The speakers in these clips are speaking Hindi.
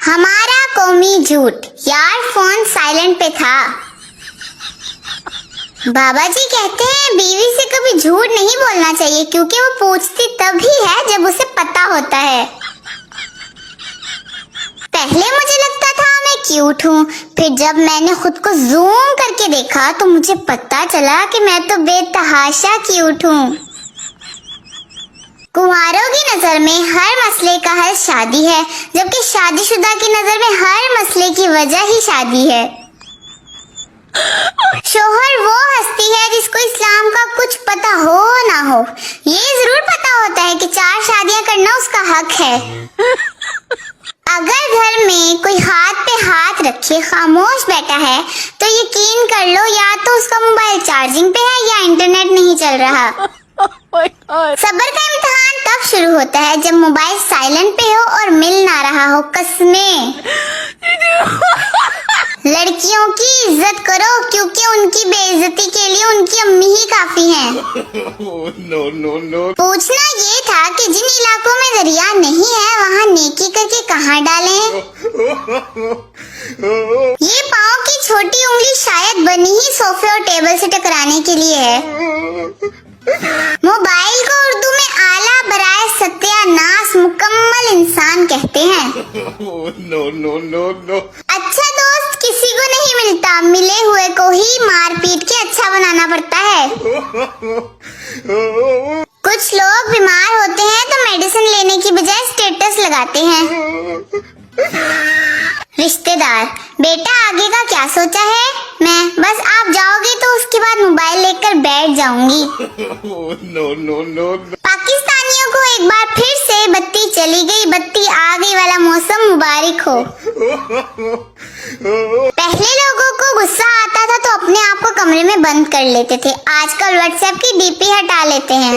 हमारा कौमी झूठ। यार फोन साइलेंट पे था। बाबा जी कहते हैं बीवी से कभी झूठ नहीं बोलना चाहिए क्योंकि वो पूछती तभी है जब उसे पता होता है। पहले मुझे लगता था मैं क्यूट हूँ, फिर जब मैंने खुद को जूम करके देखा तो मुझे पता चला कि मैं तो बेतहाशा क्यूट हूँ। कुंवारों की नजर में हर मसले का हल शादी है, जबकि शादीशुदा की नजर में हर मसले की वजह ही शादी है। शोहर वो हस्ती है जिसको इस्लाम का कुछ पता हो ना हो, ये जरूर पता होता है कि 4 शादियां करना उसका हक है। अगर घर में कोई हाथ पे हाथ रखे खामोश बैठा है तो यकीन कर लो या तो उसका मोबाइल चार्जिंग पे है या इंटरनेट नहीं चल रहा। सब्र का इम्तिहान तब शुरू होता है जब मोबाइल साइलेंट पे हो और मिल ना रहा हो कसमें। लड़कियों की इज्जत करो क्योंकि उनकी बेइज्जती के लिए उनकी अम्मी ही काफी हैं। पूछना ये था कि जिन इलाकों में दरिया नहीं है वहाँ नेकी करके कहाँ डालें। ये पाँव की छोटी उंगली शायद बनी ही सोफे और टेबल से टकराने के लिए है। मोबाइल को उर्दू में आला बराए सत्यानाश मुकम्मल इंसान कहते हैं। अच्छा दोस्त किसी को नहीं मिलता, मिले हुए को ही मार पीट के अच्छा बनाना पड़ता है। कुछ लोग बीमार होते हैं तो मेडिसिन लेने की बजाय स्टेटस लगाते हैं। रिश्तेदार, बेटा आगे का क्या सोचा है? मैं बस आप जाओगे तो उसके बाद मोबाइल लेकर बैठ जाऊंगी। पाकिस्तानियों को एक बार फिर से बत्ती चली गई बत्ती आ गई वाला मौसम मुबारक हो। पहले लोगों को गुस्सा आता था तो अपने आप को कमरे में बंद कर लेते थे, आजकल व्हाट्सएप की डीपी हटा लेते हैं।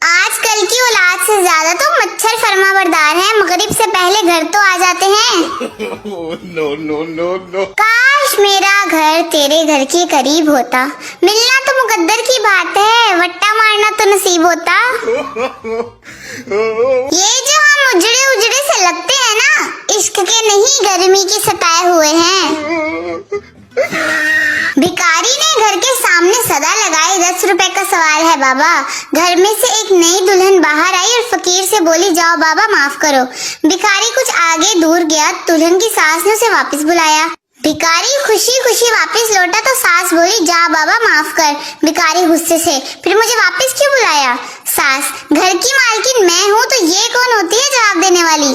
आजकल की औलाद से ज्यादा तो मच्छर फरमाबरदार हैं, मगरिब से पहले घर तो आ जाते हैं। काश मेरा घर तेरे घर के करीब होता, मिलना तो मुकद्दर की बात है, वट्टा मारना तो नसीब होता। ये जो हम उजड़े उजड़े से लगते हैं ना, इश्क के नहीं गर्मी के सताए हुए हैं। भिखारी ने घर के सामने सदा लगाई 10 रुपए का सवाल है बाबा। घर में से एक नई दुल्हन बाहर आई और फकीर से बोली जाओ बाबा माफ करो। भिखारी कुछ आगे दूर गया, दुल्हन की सास ने उसे वापस बुलाया। भिखारी खुशी खुशी वापस लौटा तो सास बोली जा बाबा माफ कर। भिखारी गुस्से से फिर मुझे वापस क्यों बुलाया? सास, घर की मालकिन मैं हूँ तो ये कौन होती है जवाब देने वाली?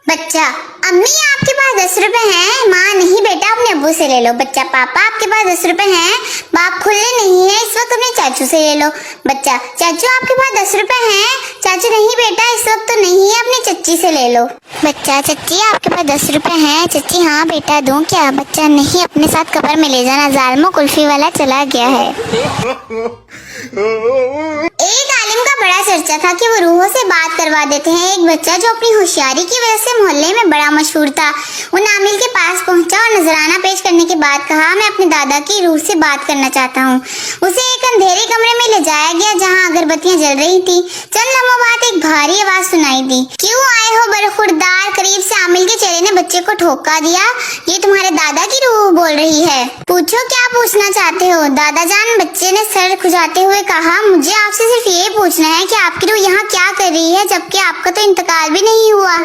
बच्चा, अम्मी आपके पास 10 रुपए हैं? माँ, नहीं बेटा अपने अब्बू से ले लो। बच्चा, पापा आपके पास 10 रुपए हैं? बाप, खुले नहीं है इस वक्त अपने चाचू से ले लो। बच्चा, चाचू आपके पास 10 रुपए हैं? चाचू, नहीं बेटा इस वक्त तो नहीं है अपनी चच्ची से ले लो। बच्चा, चच्ची आपके पास 10 रुपए हैं? चच्ची, हाँ बेटा दूं क्या? बच्चा, नहीं अपने साथ कब्र में ले जाना, जालिमो कुल्फी वाला चला गया है। एक आलिम का बड़ा चर्चा था कि वो रूहों से बात करवा देते हैं। एक बच्चा जो अपनी होशियारी की वजह से मोहल्ले में बड़ा मशहूर था, वो नामिल के पास पहुंचा और नजराना पेश करने के बाद कहा मैं अपने दादा की रूह से बात करना चाहता हूँ। उसे एक अंधेरे कमरे में ले जाया गया जहाँ अगरबत्तियां जल रही थी। चंद लम्हों बाद एक भारी आवाज सुनाई दी, क्यों आए हो बरखुरदार? करीब से आमिल के चेहरे ने बच्चे को ठोका दिया, ये तुम्हारे दादा की रूह बोल रही है, पूछो क्या पूछना चाहते हो? दादा जान, बच्चे ने सर खुजाते हुए कहा, मुझे आपसे सिर्फ ये पूछना है कि आपकी रूह यहाँ क्या कर रही है जबकि आपका तो इंतकाल भी नहीं हुआ।